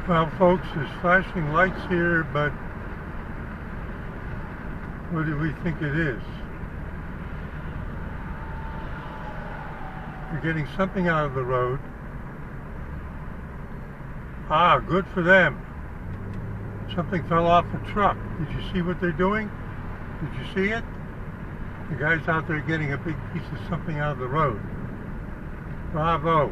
Well, folks, there's flashing lights here, but what do we think it is? They're getting something out of the road. Ah, good for them. Something fell off the truck. Did you see what they're doing? Did you see it? The guy's out there getting a big piece of something out of the road. Bravo.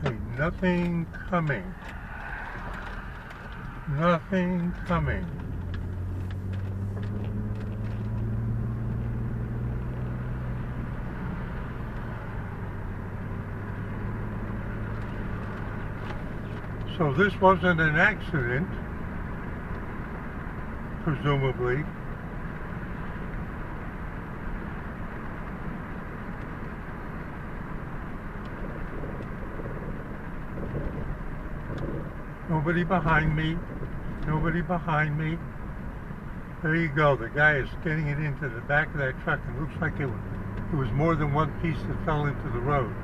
Okay, nothing coming. Nothing coming. So this wasn't an accident, presumably. Nobody behind me. Nobody behind me. There you go. The guy is getting it into the back of that truck. It looks like it was more than one piece that fell into the road.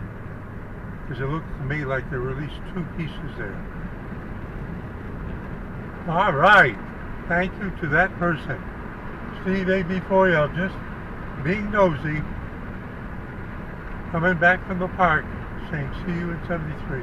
Because it looked to me like there were at least two pieces there. All right. Thank you to that person. Steve AB4L, just being nosy. Coming back from the park, saying see you at 73.